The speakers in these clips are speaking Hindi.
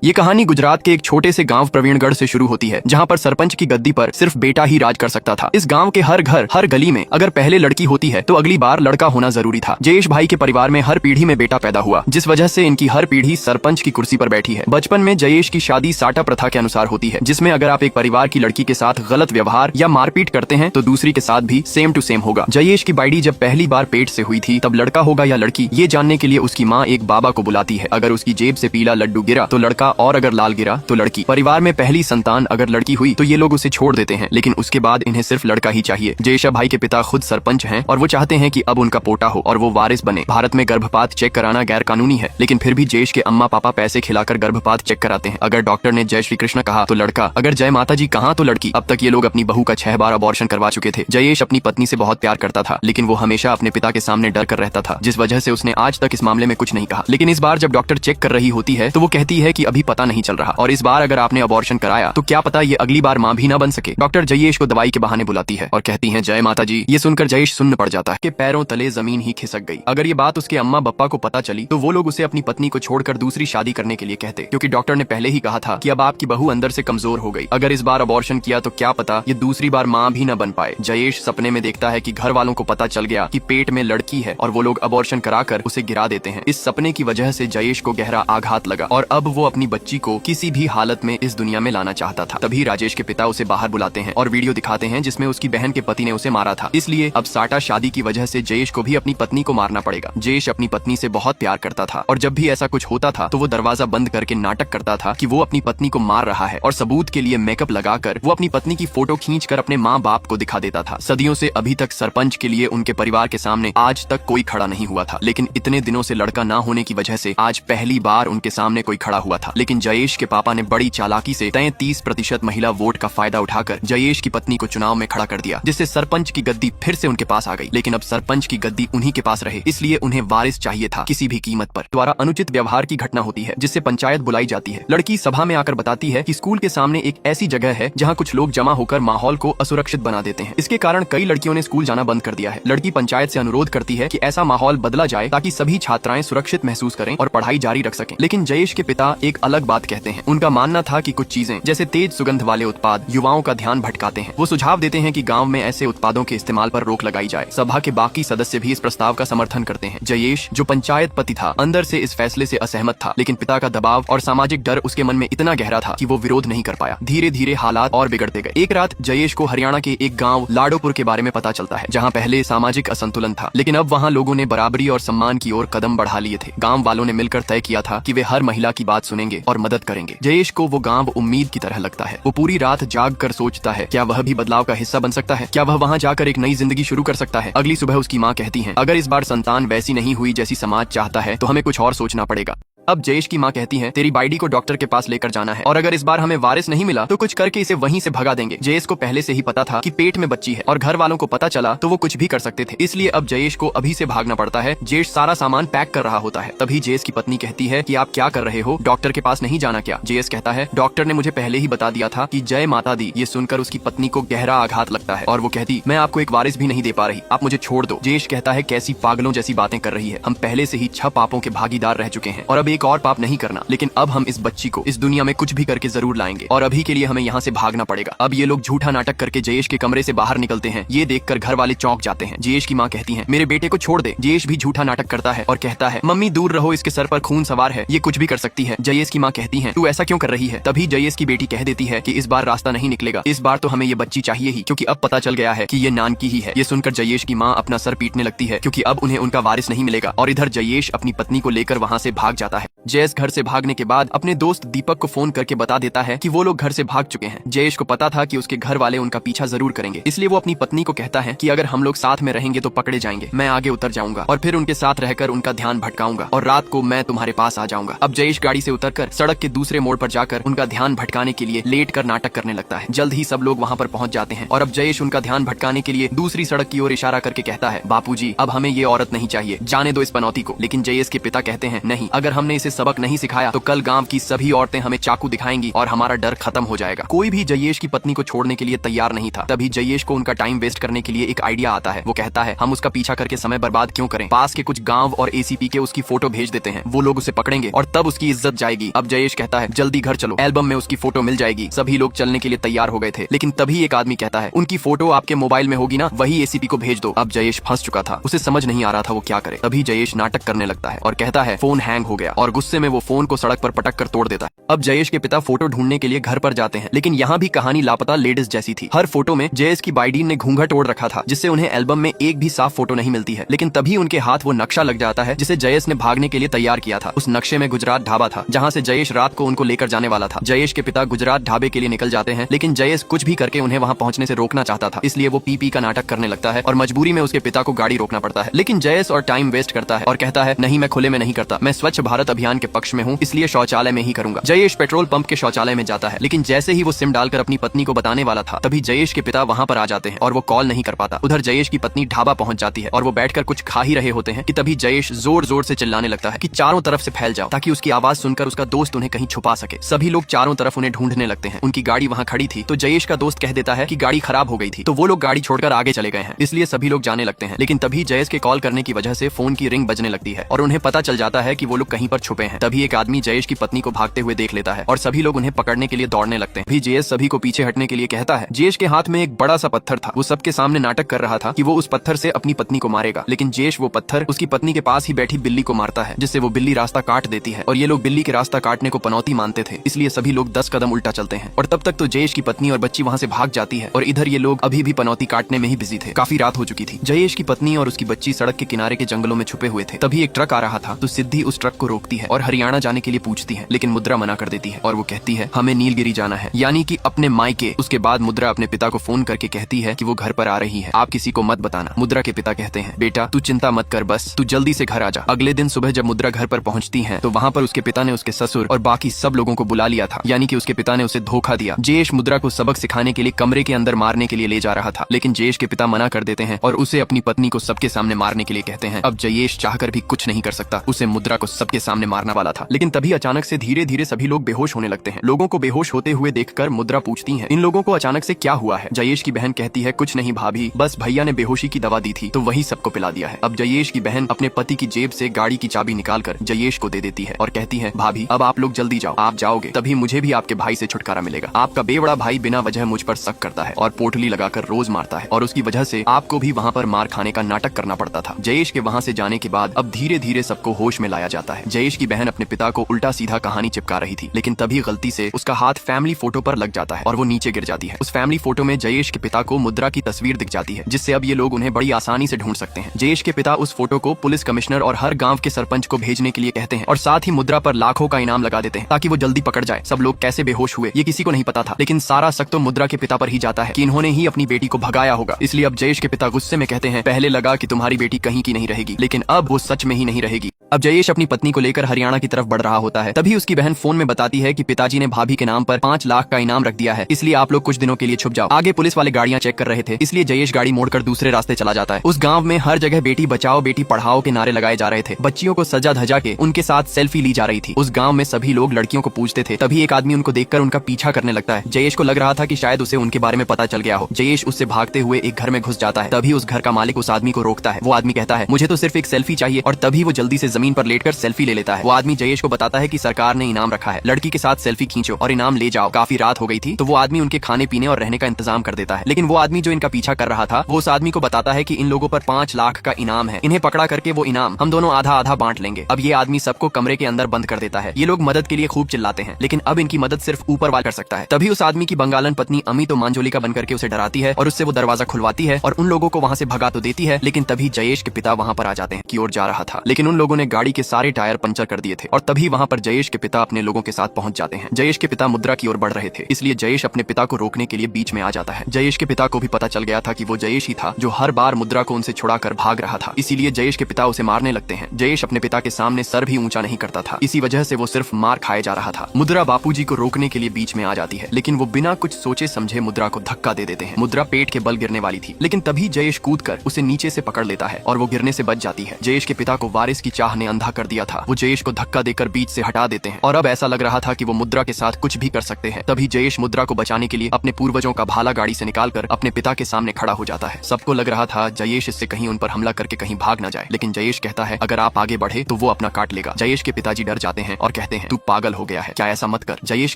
ये कहानी गुजरात के एक छोटे से गांव प्रवीणगढ़ से शुरू होती है, जहां पर सरपंच की गद्दी पर सिर्फ बेटा ही राज कर सकता था। इस गांव के हर घर, हर गली में अगर पहले लड़की होती है तो अगली बार लड़का होना जरूरी था। जयेश भाई के परिवार में हर पीढ़ी में बेटा पैदा हुआ, जिस वजह से इनकी हर पीढ़ी सरपंच की कुर्सी पर बैठी है। बचपन में जयेश की शादी साटा प्रथा के अनुसार होती है, जिसमें अगर आप एक परिवार की लड़की के साथ गलत व्यवहार या मारपीट करते हैं तो दूसरी के साथ भी सेम टू सेम होगा। जयेश की बाइडी जब पहली बार पेट से हुई थी, तब लड़का होगा या लड़की ये जानने के लिए उसकी माँ एक बाबा को बुलाती है। अगर उसकी जेब से पीला लड्डू गिरा तो लड़का, और अगर लाल गिरा तो लड़की। परिवार में पहली संतान अगर लड़की हुई तो ये लोग उसे छोड़ देते हैं, लेकिन उसके बाद इन्हें सिर्फ लड़का ही चाहिए। जयेश भाई के पिता खुद सरपंच हैं और वो चाहते हैं कि अब उनका पोता हो और वो वारिस बने। भारत में गर्भपात चेक कराना गैर कानूनी है, लेकिन फिर भी जयेश के अम्मा पापा पैसे खिलाकर गर्भपात चेक कराते हैं। अगर डॉक्टर ने जय श्री कृष्ण कहा तो लड़का, अगर जय माता जी कहा तो लड़की। अब तक ये लोग अपनी बहू का 6 बार अबॉर्शन करवा चुके थे। जयेश अपनी पत्नी से बहुत प्यार करता था, लेकिन वो हमेशा अपने पिता के सामने डर कर रहता था, जिस वजह से उसने आज तक इस मामले में कुछ नहीं कहा। लेकिन इस बार जब डॉक्टर चेक कर रही होती है तो वो कहती है कि अभी पता नहीं चल रहा, और इस बार अगर आपने अबॉर्शन कराया तो क्या पता ये अगली बार माँ भी ना बन सके। डॉक्टर जयेश को दवाई के बहाने बुलाती है और कहती है जय माता जी। ये सुनकर जयेश सुन्न पड़ जाता है कि पैरों तले जमीन ही खिसक गई। अगर ये बात उसके अम्मा बप्पा को पता चली तो वो लोग उसे अपनी पत्नी को छोड़कर दूसरी शादी करने के लिए कहते, क्योंकि डॉक्टर ने पहले ही कहा था कि अब आपकी बहू अंदर से कमजोर हो गई। अगर इस बार अबॉर्शन किया तो क्या पता ये दूसरी बार माँ भी न बन पाए। जयेश सपने में देखता है कि घर वालों को पता चल गया कि पेट में लड़की है और वो लोग अबॉर्शन कराकर उसे गिरा देते हैं। इस सपने की वजह से जयेश को गहरा आघात लगा और अब वो अपनी बच्ची को किसी भी हालत में इस दुनिया में लाना चाहता था। तभी राजेश के पिता उसे बाहर बुलाते हैं और वीडियो दिखाते हैं जिसमें उसकी बहन के पति ने उसे मारा था। इसलिए अब साटा शादी की वजह से जयेश को भी अपनी पत्नी को मारना पड़ेगा। जयेश अपनी पत्नी से बहुत प्यार करता था और जब भी ऐसा कुछ होता था तो वो दरवाजा बंद करके नाटक करता था कि वो अपनी पत्नी को मार रहा है, और सबूत के लिए मेकअप लगाकर वो अपनी पत्नी की फोटो खींचकर अपने माँ बाप को दिखा देता था। सदियों से अभी तक सरपंच के लिए उनके परिवार के सामने आज तक कोई खड़ा नहीं हुआ था, लेकिन इतने दिनों से लड़का ना होने की वजह से आज पहली बार उनके सामने कोई खड़ा हुआ था। लेकिन जयेश के पापा ने बड़ी चालाकी से 33% महिला वोट का फायदा उठाकर जयेश की पत्नी को चुनाव में खड़ा कर दिया, जिससे सरपंच की गद्दी फिर से उनके पास आ गई। लेकिन अब सरपंच की गद्दी उन्हीं के पास रहे, इसलिए उन्हें वारिस चाहिए था किसी भी कीमत पर। द्वारा अनुचित व्यवहार की घटना होती है, जिससे पंचायत बुलाई जाती है। लड़की सभा में आकर बताती है कि स्कूल के सामने एक ऐसी जगह है जहाँ कुछ लोग जमा होकर माहौल को असुरक्षित बना देते हैं। इसके कारण कई लड़कियों ने स्कूल जाना बंद कर दिया है। लड़की पंचायत से अनुरोध करती है कि ऐसा माहौल बदला जाए ताकि सभी छात्राएं सुरक्षित महसूस करें और पढ़ाई जारी रख सकें। लेकिन जयेश के पिता एक अलग बात कहते हैं। उनका मानना था कि कुछ चीजें जैसे तेज सुगंध वाले उत्पाद युवाओं का ध्यान भटकाते हैं। वो सुझाव देते हैं कि गांव में ऐसे उत्पादों के इस्तेमाल पर रोक लगाई जाए। सभा के बाकी सदस्य भी इस प्रस्ताव का समर्थन करते हैं। जयेश, जो पंचायत पति था, अंदर से इस फैसले से असहमत था, लेकिन पिता का दबाव और सामाजिक डर उसके मन में इतना गहरा था कि वो विरोध नहीं कर पाया। धीरे धीरे हालात और बिगड़ते गए। एक रात जयेश को हरियाणा के एक गाँव लाडोपुर के बारे में पता चलता है, जहाँ पहले सामाजिक असंतुलन था, लेकिन अब वहाँ लोगों ने बराबरी और सम्मान की ओर कदम बढ़ा लिए थे। गाँव वालों ने मिलकर तय किया था कि वे हर महिला की बात सुनेंगे और मदद करेंगे। जयेश को वो गाँव उम्मीद की तरह लगता है। वो पूरी रात जाग कर सोचता है क्या वह भी बदलाव का हिस्सा बन सकता है, क्या वह वहाँ जाकर एक नई जिंदगी शुरू कर सकता है। अगली सुबह उसकी माँ कहती है, अगर इस बार संतान वैसी नहीं हुई जैसी समाज चाहता है तो हमें कुछ और सोचना पड़ेगा। अब जयेश की माँ कहती है, तेरी बाइडी को डॉक्टर के पास लेकर जाना है, और अगर इस बार हमें वारिस नहीं मिला तो कुछ करके इसे वहीं से भगा देंगे। जयेश को पहले से ही पता था कि पेट में बच्ची है, और घर वालों को पता चला तो वो कुछ भी कर सकते थे। इसलिए अब जयेश को अभी से भागना पड़ता है। जयेश सारा सामान पैक कर रहा होता है। तभी जयेश की पत्नी कहती है कि आप क्या कर रहे हो, डॉक्टर के पास नहीं जाना क्या? जयेश कहता है, डॉक्टर ने मुझे पहले ही बता दिया था कि जय माता दी। ये सुनकर उसकी पत्नी को गहरा आघात लगता है और वो कहती, मैं आपको एक वारिस भी नहीं दे पा रही, आप मुझे छोड़ दो। जयेश कहता है, कैसी पागलों जैसी बातें कर रही है, हम पहले से ही 6 पापों के भागीदार रह चुके हैं और अब एक और पाप नहीं करना। लेकिन अब हम इस बच्ची को इस दुनिया में कुछ भी करके जरूर लाएंगे, और अभी के लिए हमें यहाँ से भागना पड़ेगा। अब ये लोग झूठा नाटक करके जयेश के कमरे से बाहर निकलते हैं। ये देखकर घर वाले चौंक जाते हैं। जयेश की माँ कहती है, मेरे बेटे को छोड़ दे। जयेश भी झूठा नाटक करता है और कहता है, मम्मी दूर रहो, इसके सर पर खून सवार है, ये कुछ भी कर सकती है। जयेश की माँ कहती है, तू ऐसा क्यों कर रही है? तभी जयेश की बेटी कह देती है कि इस बार रास्ता नहीं निकलेगा, इस बार तो हमें ये बच्ची चाहिए ही, क्योंकि अब पता चल गया है कि ये नानकी ही है। ये सुनकर जयेश की माँ अपना सर पीटने लगती है, क्योंकि अब उन्हें उनका वारिस नहीं मिलेगा। और इधर जयेश अपनी पत्नी को लेकर वहाँ से भाग जाता है। जयेश घर से भागने के बाद अपने दोस्त दीपक को फोन करके बता देता है कि वो लोग घर से भाग चुके हैं। जयेश को पता था कि उसके घर वाले उनका पीछा जरूर करेंगे, इसलिए वो अपनी पत्नी को कहता है कि अगर हम लोग साथ में रहेंगे तो पकड़े जाएंगे। मैं आगे उतर जाऊंगा और फिर उनके साथ रहकर उनका ध्यान भटकाऊंगा, और रात को मैं तुम्हारे पास आ जाऊंगा। अब जयेश गाड़ी से उतरकर सड़क के दूसरे मोड़ पर जाकर उनका ध्यान भटकाने के लिए लेट कर नाटक करने लगता है। जल्द ही सब लोग वहाँ पर पहुँच जाते हैं और अब जयेश उनका ध्यान भटकाने के लिए दूसरी सड़क की ओर इशारा करके कहता है, बापूजी अब हमें ये औरत नहीं चाहिए, जाने दो इस पनौती को। लेकिन जयेश के पिता कहते हैं, नहीं, अगर हमने इसे सबक नहीं सिखाया तो कल गांव की सभी औरतें हमें चाकू दिखाएंगी और हमारा डर खत्म हो जाएगा। कोई भी जयेश की पत्नी को छोड़ने के लिए तैयार नहीं था। तभी जयेश को उनका टाइम वेस्ट करने के लिए एक आइडिया आता है। वो कहता है हम उसका पीछा करके समय बर्बाद क्यों करें, पास के कुछ गांव और एसीपी के उसकी फोटो भेज देते हैं, वो लोग उसे पकड़ेंगे और तब उसकी इज्जत जाएगी। अब जयेश कहता है जल्दी घर चलो, एल्बम में उसकी फोटो मिल जाएगी। सभी लोग चलने के लिए तैयार हो गए थे, लेकिन तभी एक आदमी कहता है उनकी फोटो आपके मोबाइल में होगी ना, वही एसीपी को भेज दो। अब जयेश फंस चुका था, उसे समझ नहीं आ रहा था वो क्या करे। तभी जयेश नाटक करने लगता है और कहता है फोन हैंग हो गया और गुस्से में वो फोन को सड़क पर पटक कर तोड़ देता है। अब जयेश के पिता फोटो ढूंढने के लिए घर पर जाते हैं, लेकिन यहाँ भी कहानी लापता लेडीज जैसी थी। हर फोटो में जयेश की बाइडीन ने घूंघट ओढ़ रखा था, जिससे उन्हें एल्बम में एक भी साफ फोटो नहीं मिलती है। लेकिन तभी उनके हाथ वो नक्शा लग जाता है जिसे जयेश ने भागने के लिए तैयार किया था। उस नक्शे में गुजरात ढाबा था, जहाँ से जयेश रात को उनको लेकर जाने वाला था। जयेश के पिता गुजरात ढाबे के लिए निकल जाते हैं, लेकिन जयेश कुछ भी करके उन्हें वहाँ पहुँचने से रोकना चाहता था, इसलिए वो पी का नाटक करने लगता है और मजबूरी में उसके पिता को गाड़ी रोकना पड़ता है। लेकिन जयेश और टाइम वेस्ट करता है और कहता है नहीं, मैं खुले में नहीं करता, मैं स्वच्छ भारत अभियान के पक्ष में हूँ, इसलिए शौचालय में ही करूंगा। जयेश पेट्रोल पंप के शौचालय में जाता है, लेकिन जैसे ही वो सिम डालकर अपनी पत्नी को बताने वाला था, तभी जयेश के पिता वहाँ पर आ जाते हैं और वो कॉल नहीं कर पाता। उधर जयेश की पत्नी ढाबा पहुँच जाती है और वो बैठकर कुछ खा ही रहे होते हैं कि तभी जयेश जोर जोर से चिल्लाने लगता है कि चारों तरफ से फैल जाओ, ताकि उसकी आवाज सुनकर उसका दोस्त उन्हें कहीं छुपा सके। सभी लोग चारों तरफ उन्हें ढूंढने लगते हैं। उनकी गाड़ी वहाँ खड़ी थी तो जयेश का दोस्त कह देता है कि गाड़ी खराब हो गई थी, तो वो लोग गाड़ी छोड़कर आगे चले गए हैं, इसलिए सभी लोग जाने लगते हैं। लेकिन तभी जयेश के कॉल करने की वजह से फोन की रिंग बजने लगती है और उन्हें पता चल जाता है कि वो लोग कहीं पर छुपे हैं। तभी एक आदमी जयेश की पत्नी को भागते हुए देख लेता है और सभी लोग उन्हें पकड़ने के लिए दौड़ने लगते हैं। भी जयेश सभी को पीछे हटने के लिए कहता है। जयेश के हाथ में एक बड़ा सा पत्थर था, वो सबके सामने नाटक कर रहा था कि वो उस पत्थर से अपनी पत्नी को मारेगा, लेकिन जयेश वो पत्थर उसकी पत्नी के पास ही बैठी बिल्ली को मारता है, जिससे वो बिल्ली रास्ता काट देती है और ये लोग बिल्ली के रास्ता काटने को पनौती मानते थे, इसलिए सभी लोग 10 कदम उल्टा चलते हैं। और तब तक तो जयेश की पत्नी और बच्ची वहाँ से भाग जाती है और इधर ये लोग अभी भी पनौती काटने में ही बिजी थे। काफी रात हो चुकी थी। जयेश की पत्नी और उसकी बच्ची सड़क के किनारे के जंगलों में छुपे हुए थे। तभी एक ट्रक आ रहा था तो सिद्धि उस ट्रक को रोकती है और हरियाणा जाने के लिए पूछती है, लेकिन मुद्रा मना कर देती है और वो कहती है हमें नीलगिरी जाना है, यानी कि अपने मायके। उसके बाद मुद्रा अपने पिता को फोन करके कहती है कि वो घर पर आ रही है, आप किसी को मत बताना। मुद्रा के पिता कहते हैं बेटा तू चिंता मत कर, बस तू जल्दी से घर आ जा। अगले दिन सुबह जब मुद्रा घर पर पहुंचती है तो वहाँ पर उसके पिता ने उसके ससुर और बाकी सब लोगों को बुला लिया था, यानी कि उसके पिता ने उसे धोखा दिया। जयेश मुद्रा को सबक सिखाने के लिए कमरे के अंदर मारने के लिए ले जा रहा था, लेकिन जयेश के पिता मना कर देते हैं और उसे अपनी पत्नी को सबके सामने मारने के लिए कहते हैं। अब जयेश चाहकर भी कुछ नहीं कर सकता, उसे मुद्रा को सबके सामने मारना वाला था। लेकिन तभी अचानक से धीरे धीरे सभी लोग बेहोश होने लगते हैं। लोगों को बेहोश होते हुए देखकर मुद्रा पूछती है इन लोगों को अचानक से क्या हुआ है। जयेश की बहन कहती है कुछ नहीं भाभी, बस भैया ने बेहोशी की दवा दी थी तो वही सबको पिला दिया है। अब जयेश की बहन अपने पति की जेब से गाड़ी की चाबी निकालकर जयेश को दे देती है और कहती है भाभी अब आप लोग जल्दी जाओ, आप जाओगे तभी मुझे भी आपके भाई से छुटकारा मिलेगा। आपका बेवड़ा भाई बिना वजह मुझ पर शक करता है और पोटली लगाकर रोज मारता है और उसकी वजह से आपको भी वहाँ पर मार खाने का नाटक करना पड़ता था। जयेश के वहाँ से जाने के बाद अब धीरे धीरे सबको होश में लाया जाता है। जयेश की बहन अपने पिता को उल्टा सीधा कहानी चिपका रही थी, लेकिन तभी गलती से उसका हाथ फैमिली फोटो पर लग जाता है और वो नीचे गिर जाती है। उस फैमिली फोटो में जयेश के पिता को मुद्रा की तस्वीर दिख जाती है, जिससे अब ये लोग उन्हें बड़ी आसानी से ढूंढ सकते हैं। जयेश के पिता उस फोटो को पुलिस कमिश्नर और हर गांव के सरपंच को भेजने के लिए कहते हैं और साथ ही मुद्रा पर लाखों का इनाम लगा देते हैं ताकि वो जल्दी पकड़ जाए। सब लोग कैसे बेहोश हुए ये किसी को नहीं पता था, लेकिन सारा शक तो मुद्रा के पिता पर ही जाता है कि इन्होंने ही अपनी बेटी को भगाया होगा। इसलिए अब जयेश के पिता गुस्से में कहते हैं पहले लगा कि तुम्हारी बेटी कहीं की नहीं रहेगी, लेकिन अब वो सच में ही नहीं रहेगी। अब जयेश अपनी पत्नी को लेकर हरियाणा की तरफ बढ़ रहा होता है। तभी उसकी बहन फोन में बताती है कि पिताजी ने भाभी के नाम पर 5 लाख का इनाम रख दिया है, इसलिए आप लोग कुछ दिनों के लिए छुप जाओ। आगे पुलिस वाले गाड़ियां चेक कर रहे थे, इसलिए जयेश गाड़ी मोड़कर दूसरे रास्ते चला जाता है। उस गांव में हर जगह बेटी बचाओ बेटी पढ़ाओ के नारे लगाए जा रहे थे। बच्चियों को सजा धजा के उनके साथ सेल्फी ली जा रही थी। उस गांव में सभी लोग लड़कियों को पूछते थे। तभी एक आदमी उनको देखकर उनका पीछा करने लगता है। जयेश को लग रहा था कि शायद उसे उनके बारे में पता चल गया हो। जयेश उससे भागते हुए एक घर में घुस जाता है। तभी उस घर का मालिक उस आदमी को रोकता है। वो आदमी कहता है मुझे तो सिर्फ एक सेल्फी चाहिए, और तभी वो जल्दी से जमीन पर लेटकर सेल्फी ले लेता है। वो आदमी जयेश को बताता है कि सरकार ने इनाम रखा है, लड़की के साथ सेल्फी खींचो और इनाम ले जाओ। काफी रात हो गई थी तो वो आदमी उनके खाने पीने और रहने का इंतजाम कर देता है। लेकिन वो आदमी जो इनका पीछा कर रहा था वो उस आदमी को बताता है कि इन लोगों पर 5 लाख का इनाम है, इन्हें पकड़ा करके वो इनाम हम दोनों आधा आधा बांट लेंगे। अब ये आदमी सबको कमरे के अंदर बंद कर देता है। ये लोग मदद के लिए खूब चिल्लाते हैं, लेकिन अब इनकी मदद सिर्फ ऊपर वाला कर सकता है। तभी उस आदमी की बंगालन पत्नी अमी तो मांजोलिका बन करके उसे डराती है और उससे वो दरवाजा खुलवाती है और उन लोगों को वहाँ से भगा तो देती है। लेकिन तभी जयेश के पिता वहाँ पर आ जाते हैं की ओर जा रहा था, लेकिन उन लोगों ने गाड़ी के सारे टायर पंचर कर दिए थे और तभी वहाँ पर जयेश के पिता अपने लोगों के साथ पहुंच जाते हैं। जयेश के पिता मुद्रा की ओर बढ़ रहे थे, इसलिए जयेश अपने पिता को रोकने के लिए बीच में आ जाता है। जयेश के पिता को भी पता चल गया था कि वो जयेश ही था जो हर बार मुद्रा को उनसे छुड़ाकर भाग रहा था, इसीलिए जयेश के पिता उसे मारने लगते हैं। जयेश अपने पिता के सामने सर भी ऊंचा नहीं करता था, इसी वजह से वो सिर्फ मार खाए जा रहा था। मुद्रा बापूजी को रोकने के लिए बीच में आ जाती है, लेकिन वो बिना कुछ सोचे समझे मुद्रा को धक्का दे देते हैं। मुद्रा पेट के बल गिरने वाली थी, लेकिन तभी जयेश कूदकर उसे नीचे से पकड़ लेता है और वो गिरने से बच जाती है। जयेश के पिता को वारिस की चाह ने अंधा कर दिया था। वो जयेश को धक्का देकर बीच से हटा देते हैं और अब ऐसा लग रहा था कि वो मुद्रा के साथ कुछ भी कर सकते हैं। तभी जयेश मुद्रा को बचाने के लिए अपने पूर्वजों का भाला गाड़ी से निकालकर अपने पिता के सामने खड़ा हो जाता है। सबको लग रहा था जयेश इससे कहीं उन पर हमला करके कहीं भाग न जाए, लेकिन जयेश कहता है अगर आप आगे बढ़े तो वो अपना काट लेगा। जयेश के पिताजी डर जाते हैं और कहते हैं तू पागल हो गया है, क्या ऐसा मत कर। जयेश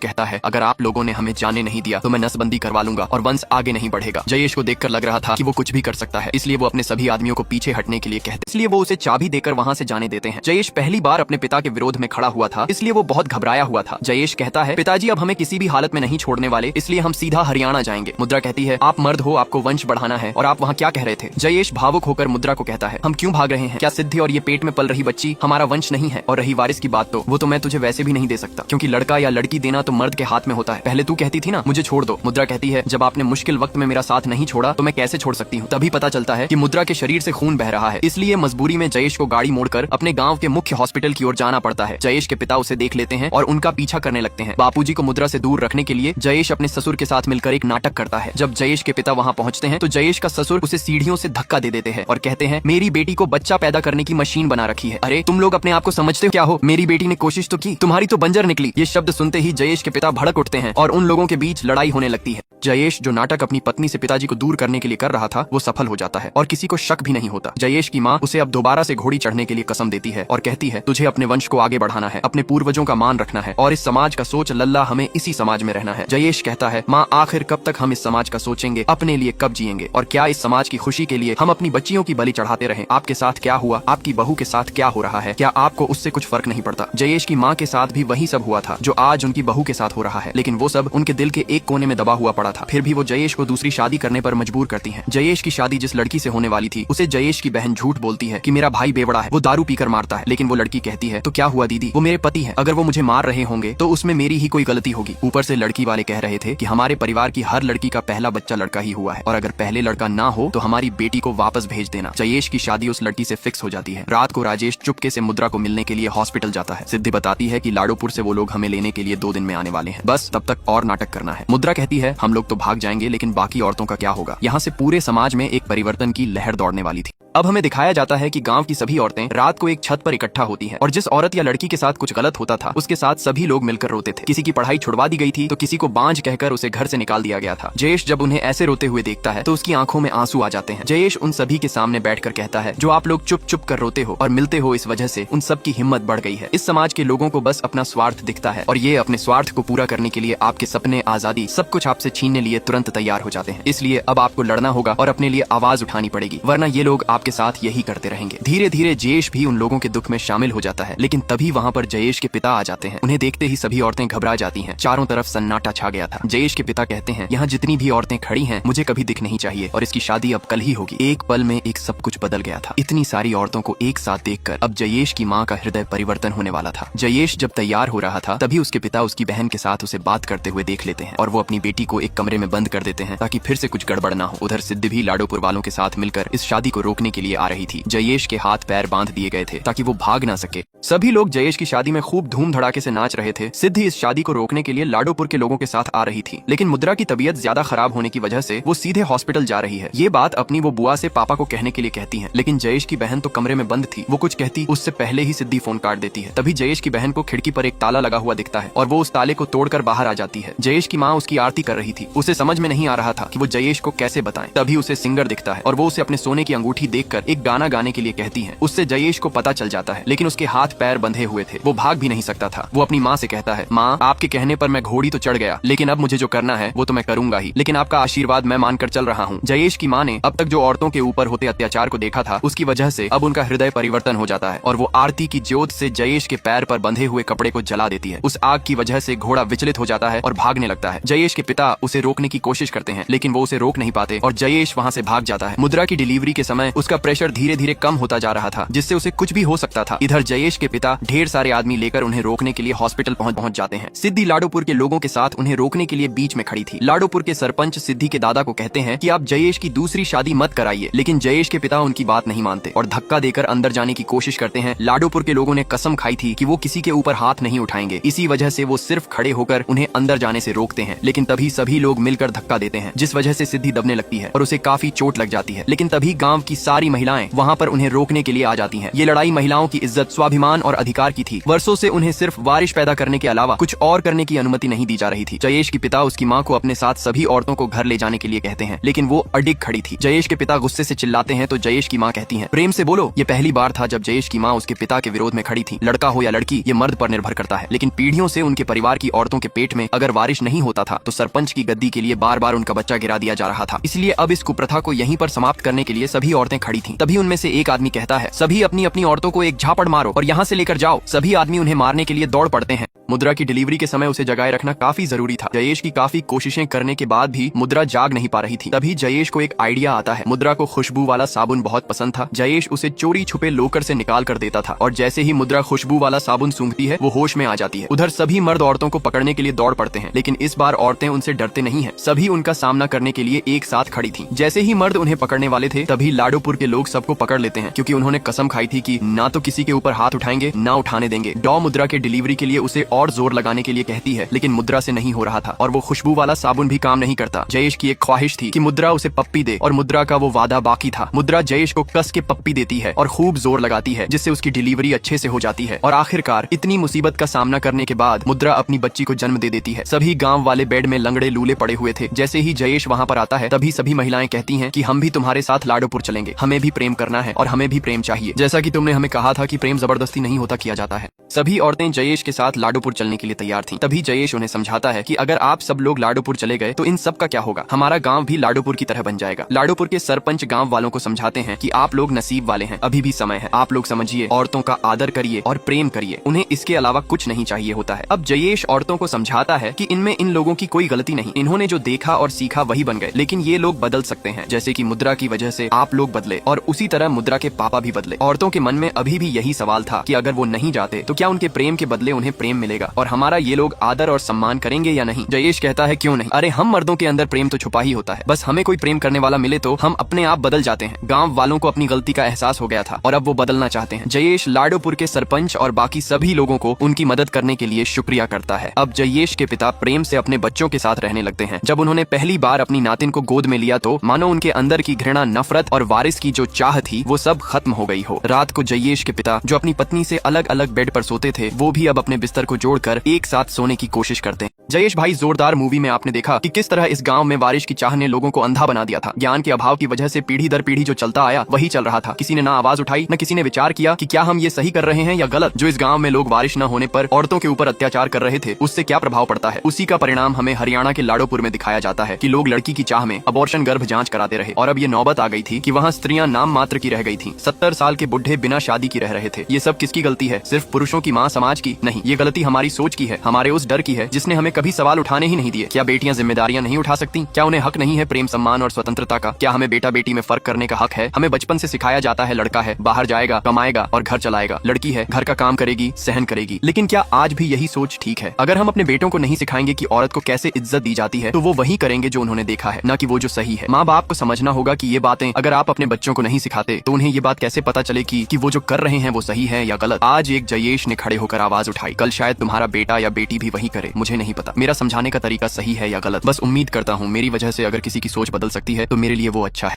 कहता है अगर आप लोगों ने हमें जाने नहीं दिया तो मैं नसबंदी करवा लूंगा और वंश आगे नहीं बढ़ेगा। जयेश को देखकर लग रहा था कि वो कुछ भी कर सकता है, इसलिए वो अपने सभी आदमियों को पीछे हटने के लिए कहते, इसलिए वो उसे चाबी देकर वहाँ से जाने देते हैं। जयेश पहली बार अपने पिता के विरोध में खड़ा हुआ था, इसलिए वो बहुत घबराया हुआ था। जयेश कहता है पिताजी अब हमें किसी भी हालत में नहीं छोड़ने वाले, इसलिए हम सीधा हरियाणा जाएंगे। मुद्रा कहती है आप मर्द हो, आपको वंश बढ़ाना है और आप वहाँ क्या कह रहे थे। जयेश भावुक होकर मुद्रा को कहता है हम क्यों भाग रहे हैं, क्या सिद्धि और ये पेट में पल रही बच्ची हमारा वंश नहीं है। और रही वारिस की बात तो वो तो मैं तुझे वैसे भी नहीं दे सकता, क्योंकि लड़का या लड़की देना तो मर्द के हाथ में होता है। पहले तू कहती थी ना मुझे छोड़ दो। मुद्रा कहती है जब आपने मुश्किल वक्त में मेरा साथ नहीं छोड़ा तो मैं कैसे छोड़ सकती हूँ। तभी पता चलता है कि मुद्रा के शरीर से खून बह रहा है, इसलिए मजबूरी में जयेश को गाड़ी मोड़कर अपने गांव के मुख्य हॉस्पिटल की ओर जाना पड़ता है। जयेश के पिता उसे देख लेते हैं और उनका पीछा करने लगते हैं। बापूजी को मुद्रा से दूर रखने के लिए जयेश अपने ससुर के साथ मिलकर एक नाटक करता है। जब जयेश के पिता वहाँ पहुँचते हैं तो जयेश का ससुर उसे सीढ़ियों से धक्का दे देते हैं और कहते हैं मेरी बेटी को बच्चा पैदा करने की मशीन बना रखी है। अरे तुम लोग अपने आप को समझते हो क्या हो, मेरी बेटी ने कोशिश तो की, तुम्हारी तो बंजर निकली। ये शब्द सुनते ही जयेश के पिता भड़क उठते हैं और उन लोगों के बीच लड़ाई होने लगती है। जयेश जो नाटक अपनी पत्नी से पिताजी को दूर करने के लिए कर रहा था वो सफल हो जाता है और किसी को शक भी नहीं होता। जयेश की माँ उसे अब दोबारा से घोड़ी चढ़ने के लिए कसम देती है और कहती है तुझे अपने वंश को आगे बढ़ाना है, अपने पूर्वजों का मान रखना है और इस समाज का सोच लल्ला हमें इसी समाज में रहना है। जयेश कहता है माँ आखिर कब तक हम इस समाज का सोचेंगे, अपने लिए कब जिएंगे और क्या इस समाज की खुशी के लिए हम अपनी बच्चियों की बलि चढ़ाते रहे। आपके साथ क्या हुआ, आपकी बहू के साथ क्या हो रहा है, क्या आपको उससे कुछ फर्क नहीं पड़ता। जयेश की माँ के साथ भी वही सब हुआ था जो आज उनकी बहू के साथ हो रहा है, लेकिन वो सब उनके दिल के एक कोने में दबा हुआ पड़ा था। फिर भी वो जयेश को दूसरी शादी करने पर मजबूर करती हैं। जयेश की शादी जिस लड़की से होने वाली थी उसे जयेश की बहन झूठ बोलती है कि मेरा भाई बेवड़ा है, वो दारू पीकर मारता है। लेकिन वो लड़की कहती है तो क्या हुआ दीदी, वो मेरे पति है, अगर वो मुझे मार रहे होंगे तो उसमें मेरी ही कोई गलती होगी। ऊपर से लड़की वाले कह रहे थे कि हमारे परिवार की हर लड़की का पहला बच्चा लड़का ही हुआ है और अगर पहले लड़का ना हो तो हमारी बेटी को वापस भेज देना। जयेश की शादी उस लड़की से फिक्स हो जाती है। रात को राजेश चुपके से मुद्रा को मिलने के लिए हॉस्पिटल जाता है। सिद्धि बताती है कि लाडोपुर से वो लोग हमें लेने के लिए 2 दिन में आने वाले हैं, बस तब तक और नाटक करना है। मुद्रा कहती है हम लोग तो भाग जाएंगे लेकिन बाकी औरतों का क्या होगा। यहाँ से पूरे समाज में एक परिवर्तन की लहर दौड़ने वाली थी। अब हमें दिखाया जाता है कि गांव की सभी औरतें रात को एक छत पर इकट्ठा होती हैं और जिस औरत या लड़की के साथ कुछ गलत होता था उसके साथ सभी लोग मिलकर रोते थे। किसी की पढ़ाई छुड़वा दी गई थी तो किसी को बांझ कहकर उसे घर से निकाल दिया गया था। जयेश जब उन्हें ऐसे रोते हुए देखता है तो उसकी आंखों में आंसू आ जाते हैं। जयेश उन सभी के सामने बैठकर कहता है जो आप लोग चुप चुप कर रोते हो और मिलते हो, इस वजह से उन सब की हिम्मत बढ़ गई है। इस समाज के लोगों को बस अपना स्वार्थ दिखता है और ये अपने स्वार्थ को पूरा करने के लिए आपके सपने, आजादी, सब कुछ आपसे छीनने लिए तुरंत तैयार हो जाते हैं। इसलिए अब आपको लड़ना होगा और अपने लिए आवाज उठानी पड़ेगी, वरना ये लोग आपके साथ यही करते रहेंगे। धीरे धीरे जयेश भी उन लोगों के दुख में शामिल हो जाता है, लेकिन तभी वहाँ पर जयेश के पिता आ जाते हैं। उन्हें देखते ही सभी औरतें घबरा जाती हैं। चारों तरफ सन्नाटा छा गया था। जयेश के पिता कहते हैं यहाँ जितनी भी औरतें खड़ी हैं मुझे कभी दिख नहीं चाहिए और इसकी शादी अब कल ही होगी। एक पल में एक सब कुछ बदल गया था। इतनी सारी औरतों को एक साथ देखकर अब जयेश की माँ का हृदय परिवर्तन होने वाला था। जयेश जब तैयार हो रहा था तभी उसके पिता उसकी बहन के साथ उसे बात करते हुए देख लेते हैं और वो अपनी बेटी को एक कमरे में बंद कर देते हैं ताकि फिर से कुछ गड़बड़ ना हो। उधर सिद्धि भी लाडोपुर वालों के साथ मिलकर इस शादी को रोकने के लिए आ रही थी। जयेश के हाथ पैर बांध दिए गए थे ताकि वो भाग ना सके। सभी लोग जयेश की शादी में खूब धूम धड़ाके से नाच रहे थे। सिद्धि इस शादी को रोकने के लिए लाडोपुर के लोगों के साथ आ रही थी, लेकिन मुद्रा की तबीयत ज्यादा खराब होने की वजह से वो सीधे हॉस्पिटल जा रही है। ये बात अपनी वो बुआ से पापा को कहने के लिए कहती है, लेकिन जयेश की बहन तो कमरे में बंद थी। वो कुछ कहती उससे पहले ही सिद्धि फोन काट देती है। तभी जयेश की बहन को खिड़की पर एक ताला लगा हुआ दिखता है और वो उस ताले को तोड़कर बाहर आ जाती है। जयेश की माँ उसकी आरती कर रही थी। उसे समझ में नहीं आ रहा था कि वो जयेश को कैसे बताएं। तभी उसे सिंगर दिखता है और वो उसे अपने सोने की अंगूठी देखकर एक गाना गाने के लिए कहती है। उससे जयेश को पता चल जाता है, लेकिन उसके हाथ पैर बंधे हुए थे, वो भाग भी नहीं सकता था। वो अपनी माँ से कहता है माँ आपके कहने पर मैं घोड़ी तो चढ़ गया, लेकिन अब मुझे जो करना है वो तो मैं करूंगा ही, लेकिन आपका आशीर्वाद मैं मानकर चल रहा हूँ। जयेश की माँ ने अब तक जो औरतों के ऊपर होते अत्याचार को देखा था उसकी वजह से अब उनका हृदय परिवर्तन हो जाता है और वो आरती की ज्योत से जयेश के पैर पर बंधे हुए कपड़े को जला देती है। उस आग की वजह से घोड़ा विचलित हो जाता है और भागने लगता है। जयेश के पिता उसे रोकने की कोशिश करते हैं, लेकिन वो उसे रोक नहीं पाते और जयेश वहाँ से भाग जाता है। मुद्रा की डिलीवरी के समय उसका प्रेशर धीरे धीरे कम होता जा रहा था, जिससे उसे कुछ भी हो सकता था। इधर जयेश के पिता ढेर सारे आदमी लेकर उन्हें रोकने के लिए हॉस्पिटल पहुंच जाते हैं। सिद्धि लाडोपुर के लोगों के साथ उन्हें रोकने के लिए बीच में खड़ी थी। लाडोपुर के सरपंच सिद्धि के दादा को कहते हैं कि आप जयेश की दूसरी शादी मत कराइए, लेकिन जयेश के पिता उनकी बात नहीं मानते और धक्का देकर अंदर जाने की कोशिश करते हैं। लाडोपुर के लोगों ने कसम खाई थी कि वो किसी के ऊपर हाथ नहीं उठाएंगे, इसी वजह से वो सिर्फ खड़े होकर उन्हें अंदर जाने से रोकते हैं। लेकिन तभी सभी लोग मिलकर धक्का देते हैं, जिस वजह से सिद्धि दबने लगती है और उसे काफी चोट लग जाती है। लेकिन तभी गांव की सारी महिलाएं वहां पर उन्हें रोकने के लिए आ जाती हैं। ये लड़ाई महिलाओं की इज्जत, स्वाभिमान और अधिकार की थी। वर्षों से उन्हें सिर्फ बारिश पैदा करने के अलावा कुछ और करने की अनुमति नहीं दी जा रही थी। जयेश की पिता उसकी माँ को अपने साथ सभी औरतों को घर ले जाने के लिए कहते हैं, लेकिन वो अडिग खड़ी थी। जयेश के पिता गुस्से से चिल्लाते हैं तो जयेश की माँ कहती है, प्रेम से बोलो। ये पहली बार था जब जयेश की माँ उसके पिता के विरोध में खड़ी थी। लड़का हो या लड़की, ये मर्द पर निर्भर करता है, लेकिन पीढ़ियों से उनके परिवार की औरतों के पेट में अगर वारिश नहीं होता था तो सरपंच की गद्दी के लिए बार बार उनका बच्चा गिरा दिया जा रहा था। इसलिए अब इस कुप्रथा को यहीं पर समाप्त करने के लिए सभी औरतें खड़ी थीं। तभी उनमें से एक आदमी कहता है, सभी अपनी अपनी औरतों को एक झापड़ मारो और यहाँ से लेकर जाओ। सभी आदमी उन्हें मारने के लिए दौड़ पड़ते हैं। मुद्रा की डिलीवरी के समय उसे जगाए रखना काफी जरूरी था। जयेश की काफी कोशिशें करने के बाद भी मुद्रा जाग नहीं पा रही थी। तभी जयेश को एक आइडिया आता है। मुद्रा को खुशबू वाला साबुन बहुत पसंद था। जयेश उसे चोरी छुपे लोकर से निकाल कर देता था और जैसे ही मुद्रा खुशबू वाला साबुन सूंघती है वो होश में आ जाती है। उधर सभी मर्द औरतों को पकड़ने के लिए दौड़ पड़ते हैं, लेकिन इस बार औरतें उनसे डरते नहीं है। सभी उनका सामना करने के लिए एक साथ खड़ी थी। जैसे ही मर्द उन्हें पकड़ने वाले थे तभी लाडोपुर के लोग सबको पकड़ लेते हैं, क्योंकि उन्होंने कसम खाई थी कि ना तो किसी के ऊपर हाथ उठाएंगे ना उठाने देंगे। डॉ मुद्रा के डिलीवरी के लिए उसे और जोर लगाने के लिए कहती है, लेकिन मुद्रा से नहीं हो रहा था और वो खुशबू वाला साबुन भी काम नहीं करता। जयेश की एक ख्वाहिश थी कि मुद्रा उसे पप्पी दे और मुद्रा का वो वादा बाकी था। मुद्रा जयेश को कस के पप्पी देती है और खूब जोर लगाती है, जिससे उसकी डिलीवरी अच्छे से हो जाती है और आखिरकार इतनी मुसीबत का सामना करने के बाद मुद्रा अपनी बच्ची को जन्म दे देती है। सभी गांव वाले बेड में लंगड़े लूले पड़े हुए थे। जैसे ही जयेश वहां पर आता है तभी सभी महिलाएं कहती हैं कि हम भी तुम्हारे साथ लाडोपुर चलेंगे, हमें भी प्रेम करना है और हमें भी प्रेम चाहिए। जैसा कि तुमने हमें कहा था कि प्रेम जबरदस्ती नहीं होता, किया जाता है। सभी औरतें जयेश के साथ लाडोपुर चलने के लिए तैयार थीं। तभी जयेश उन्हें समझाता है कि अगर आप सब लोग लाडोपुर चले गए तो इन सब का क्या होगा, हमारा गांव भी लाडोपुर की तरह बन जाएगा। लाडोपुर के सरपंच गांव वालों को समझाते हैं कि आप लोग नसीब वाले हैं, अभी भी समय है, आप लोग समझिए, औरतों का आदर करिए और प्रेम करिए, उन्हें इसके अलावा कुछ नहीं चाहिए होता है। अब जयेश औरतों को समझाता है कि इनमें इन लोगों की कोई गलती नहीं, इन्होंने जो देखा और सीखा वही बन गए, लेकिन ये लोग बदल सकते हैं। जैसे कि मुद्रा की वजह से आप लोग बदले और उसी तरह मुद्रा के पापा भी बदले। औरतों के मन में अभी भी यही सवाल था कि अगर वो नहीं जाते तो क्या उनके प्रेम के बदले उन्हें प्रेम मिलेगा और हमारा ये लोग आदर और सम्मान करेंगे या नहीं। जयेश कहता है, क्यों नहीं, अरे हम मर्दों के अंदर प्रेम तो छुपा ही होता है, बस हमें कोई प्रेम करने वाला मिले तो हम अपने आप बदल जाते हैं। गांव वालों को अपनी गलती का एहसास हो गया था और अब वो बदलना चाहते हैं। जयेश लाडोपुर के सरपंच और बाकी सभी लोगों को उनकी मदद करने के लिए शुक्रिया करता है। अब जयेश के पिता प्रेम से अपने बच्चों के साथ रहने लगते हैं। जब उन्होंने पहली बार अपनी नातिन को गोद में लिया तो मानो उनके अंदर की घृणा, नफरत और वारिस की जो चाह थी वो सब खत्म हो गई हो। रात को जयेश के पिता जो अपनी पत्नी से अलग अलग बेड पर सोते थे वो भी अब अपने बिस्तर को जोड़कर एक साथ सोने की कोशिश करते हैं। जयेश भाई, जोरदार मूवी में आपने देखा कि किस तरह इस गांव में बारिश की चाह ने लोगों को अंधा बना दिया था। ज्ञान के अभाव की वजह से पीढ़ी दर पीढ़ी जो चलता आया वही चल रहा था। किसी ने ना आवाज उठाई, न किसी ने विचार किया कि क्या हम ये सही कर रहे हैं या गलत। जो इस गांव में लोग बारिश न होने पर औरतों के ऊपर अत्याचार कर रहे थे उससे क्या प्रभाव पड़ता है, उसी का परिणाम हमें हरियाणा के लाडोपुर में दिखाया जाता है कि लोग लड़की की चाह में अबॉर्शन गर्भ जांच कराते रहे और अब ये नौबत आ गई थी कि वहाँ स्त्रियां नाम मात्र की रह गई थी। 70 साल के बुढ़े बिना शादी की रह रहे थे। ये सब किसकी गलती है? सिर्फ पुरुषों की, माँ समाज की? नहीं, ये गलती हमारी सोच की है, हमारे उस डर की है जिसने हमें कभी सवाल उठाने ही नहीं दिए। क्या बेटियां जिम्मेदारियां नहीं उठा सकती? क्या उन्हें हक नहीं है प्रेम, सम्मान और स्वतंत्रता का? क्या हमें बेटा बेटी में फर्क करने का हक है? हमें बचपन से सिखाया जाता है लड़का है, बाहर जाएगा, कमाएगा और घर चलाएगा, लड़की है, घर का काम करेगी, सहन करेगी। लेकिन क्या आज भी यही सोच ठीक है? अगर हम अपने बेटों को नहीं सिखाएंगे कि औरत को कैसे इज्जत दी जाती है तो वो वही करेंगे जो उन्होंने देखा है, न कि वो जो सही है। माँ बाप को समझना होगा कि ये बातें अगर आप अपने बच्चों को नहीं सिखाते तो उन्हें ये बात कैसे पता चले कि वो जो कर रहे हैं वो सही है या गलत। आज एक जयेश ने खड़े होकर आवाज उठाई, कल शायद तुम्हारा बेटा या बेटी भी वही करे। मुझे नहीं पता मेरा समझाने का तरीका सही है या गलत, बस उम्मीद करता हूँ मेरी वजह से अगर किसी की सोच बदल सकती है तो मेरे लिए वो अच्छा है।